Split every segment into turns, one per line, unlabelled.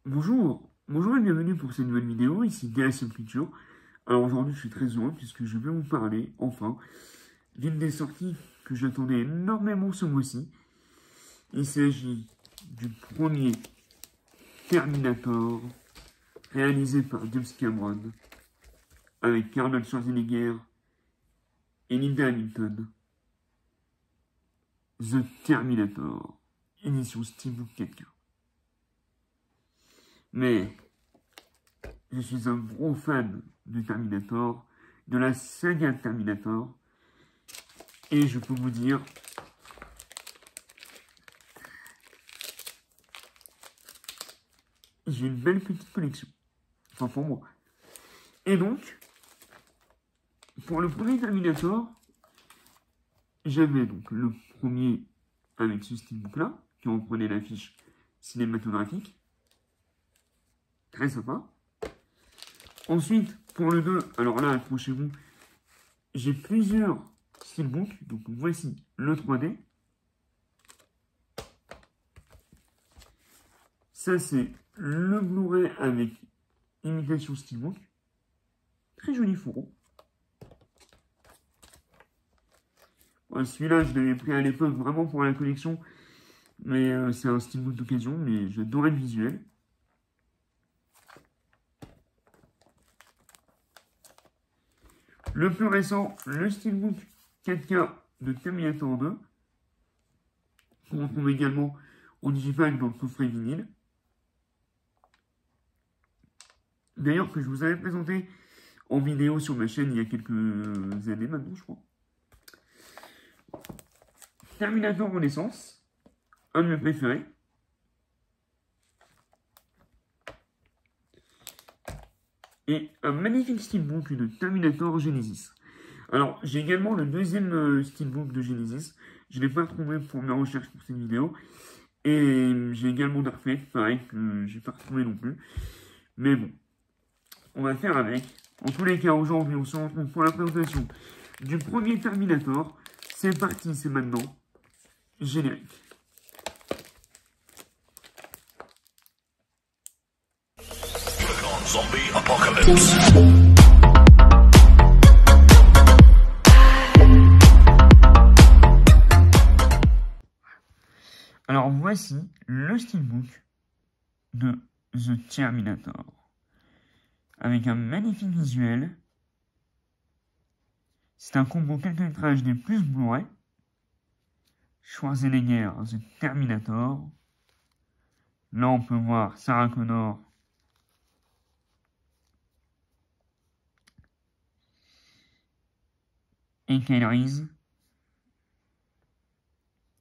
Bonjour et bienvenue pour cette nouvelle vidéo, ici DSM Culture. Alors aujourd'hui je suis très heureux puisque je vais vous parler, enfin, d'une des sorties que j'attendais énormément ce mois-ci. Il s'agit du premier Terminator, réalisé par James Cameron, avec Arnold Schwarzenegger et Linda Hamilton. The Terminator, édition Steelbook 4K. Mais je suis un gros fan de Terminator, de la saga Terminator, et je peux vous dire, j'ai une belle petite collection, enfin pour moi. Et donc, pour le premier Terminator, j'avais donc le premier avec ce steelbook-là, qui reprenait l'affiche cinématographique, très sympa. Ensuite, pour le 2, alors là, accrochez-vous, j'ai plusieurs steelbooks, donc voici le 3D. Ça, c'est le Blu-ray avec imitation steelbook. Très joli fourreau. Ouais, celui-là, je l'avais pris à l'époque vraiment pour la collection, mais c'est un steelbook d'occasion, mais j'adorais le visuel. Le plus récent, le steelbook 4K de Terminator 2, qu'on retrouve également au digipack dans le coffret vinyle. D'ailleurs, que je vous avais présenté en vidéo sur ma chaîne il y a quelques années maintenant, je crois. Terminator Renaissance, un de mes préférés. Et un magnifique steelbook de Terminator Genesis. Alors, j'ai également le deuxième steelbook de Genesis. Je ne l'ai pas trouvé pour mes recherches pour cette vidéo. Et j'ai également Dark Fate, pareil, que j'ai pas retrouvé non plus. Mais bon, on va faire avec. En tous les cas, aujourd'hui, on se retrouve pour la présentation du premier Terminator. C'est parti, c'est maintenant. Générique.
Zombie Apocalypse.
Alors voici le steelbook de The Terminator. Avec un magnifique visuel. C'est un combo 4K HD plus Blu-ray. Schwarzenegger, The Terminator. Là on peut voir Sarah Connor. Et Kyle Reese.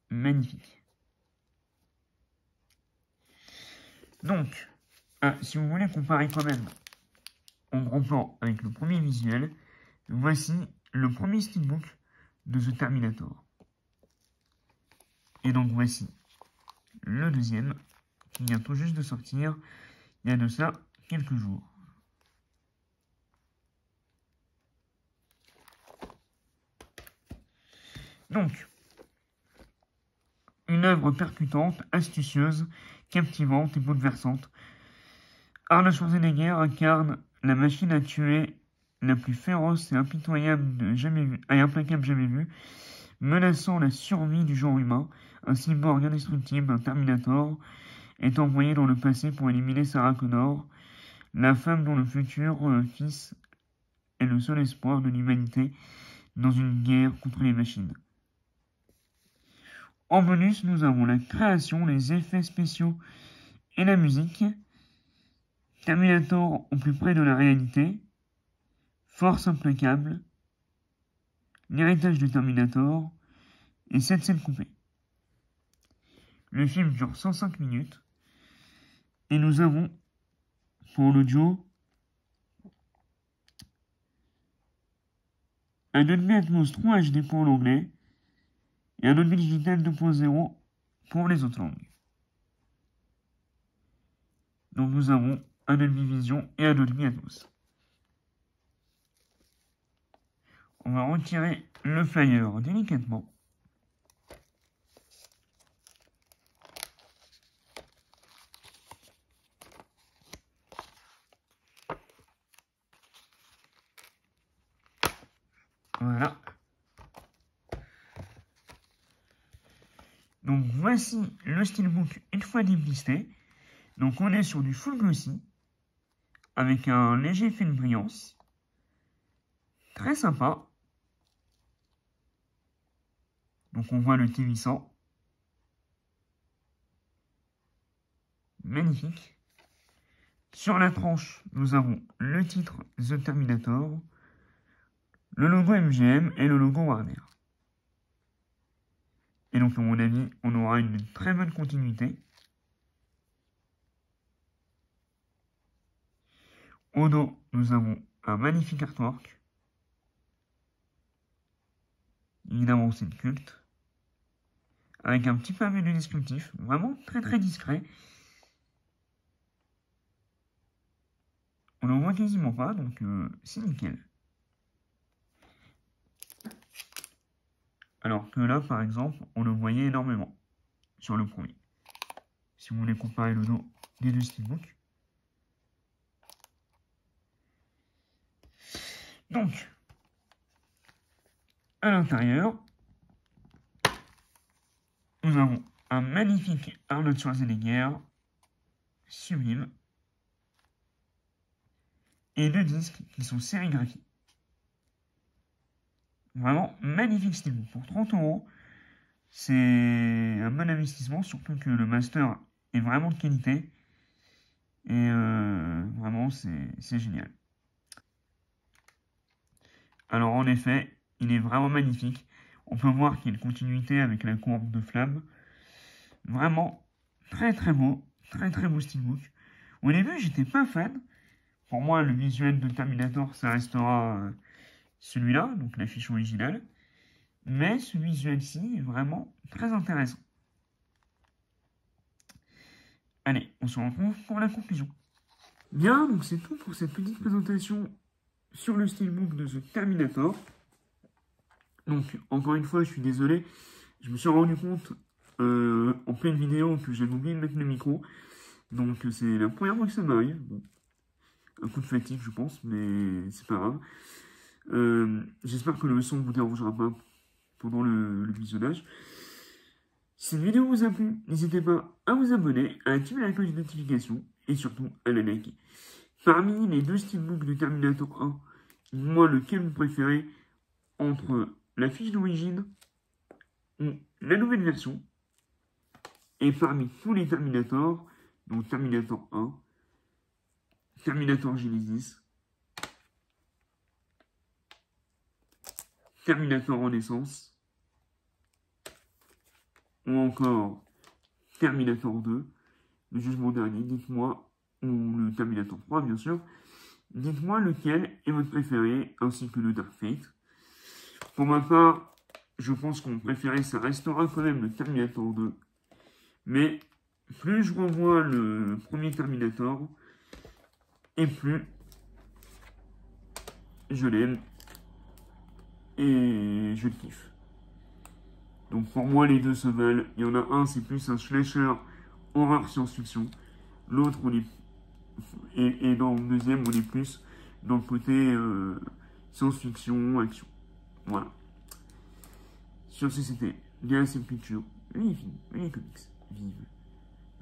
Magnifique. Donc, si vous voulez comparer quand même en gros plan avec le premier visuel, voici le premier steelbook de The Terminator. Et donc voici le deuxième, qui vient tout juste de sortir, il y a de ça quelques jours. Donc, une œuvre percutante, astucieuse, captivante et bouleversante. Arnold Schwarzenegger incarne la machine à tuer la plus féroce et impitoyable et implacable jamais vue, menaçant la survie du genre humain. Un cyborg indestructible, un Terminator, est envoyé dans le passé pour éliminer Sarah Connor, la femme dont le futur fils est le seul espoir de l'humanité dans une guerre contre les machines. En bonus, nous avons la création, les effets spéciaux et la musique. Terminator au plus près de la réalité. Force implacable. L'héritage du Terminator. Et 7 scènes coupées. Le film dure 105 minutes. Et nous avons, pour l'audio, un Dolby Atmos 3 HD pour l'anglais. Et un Dolby Digital 2.0 pour les autres langues. Donc nous avons un Dolby Vision et un Dolby Atmos. On va retirer le flyer délicatement. Voilà. Donc voici le steelbook une fois déplisté. Donc on est sur du full glossy, avec un léger effet de brillance. Très sympa. Donc on voit le T800. Magnifique. Sur la tranche, nous avons le titre The Terminator, le logo MGM et le logo Warner. Et donc, à mon avis, on aura une très bonne continuité. Au dos, nous avons un magnifique artwork. Évidemment, c'est une culte. Avec un petit pavé de descriptif, vraiment très très discret. On ne voit quasiment pas, donc c'est nickel. Alors que là, par exemple, on le voyait énormément sur le premier. Si vous voulez comparer le dos des deux steelbooks. Donc, à l'intérieur, nous avons un magnifique Arnold Schwarzenegger, sublime, et deux disques qui sont sérigraphiés. Vraiment magnifique steelbook. Pour 30 €, c'est un bon investissement, surtout que le master est vraiment de qualité. Et vraiment, c'est génial. Alors en effet, il est vraiment magnifique. On peut voir qu'il y a une continuité avec la courbe de flamme. Vraiment très très beau steelbook. Au début, j'étais pas fan. Pour moi, le visuel de Terminator, ça restera celui-là, donc l'affiche originale. Mais ce visuel-ci est vraiment très intéressant. Allez, on se retrouve pour la conclusion. Bien, donc c'est tout pour cette petite présentation sur le steelbook de The Terminator. Donc, encore une fois, je suis désolé, je me suis rendu compte en pleine vidéo que j'avais oublié de mettre le micro. Donc, c'est la première fois que ça m'arrive. Bon, un coup de fatigue, je pense, mais c'est pas grave. J'espère que le son ne vous dérangera pas pendant le visionnage. Si cette vidéo vous a plu, n'hésitez pas à vous abonner, à activer la cloche de notification et surtout à la liker. Parmi les deux steelbooks de Terminator 1, moi lequel vous préférez entre la fiche d'origine ou la nouvelle version? Et parmi tous les Terminator, donc Terminator 1, Terminator Genesis, Terminator Renaissance, ou encore Terminator 2, le jugement dernier, dites-moi, ou le Terminator 3 bien sûr, dites-moi lequel est votre préféré, ainsi que le Dark Fate. Pour ma part, je pense que mon préféré, ça restera quand même le Terminator 2, mais plus je revois le premier Terminator, et plus je l'aime, et je le kiffe. Donc pour moi, les deux se valent. Il y en a un, c'est plus un slasher horreur science-fiction. L'autre, et dans le deuxième, on est plus dans le côté science-fiction, action. Voilà. Sur ce, c'était Galaxy Picture. Les films, les comics. Vive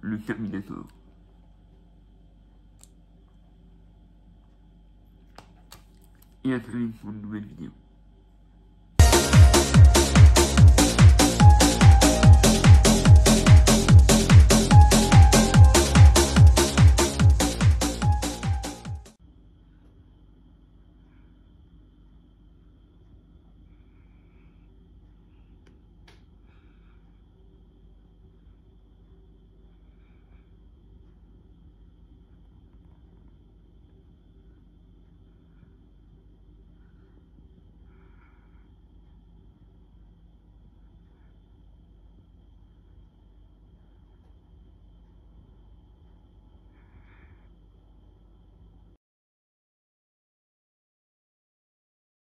le Terminator. Et à très vite pour une nouvelle vidéo.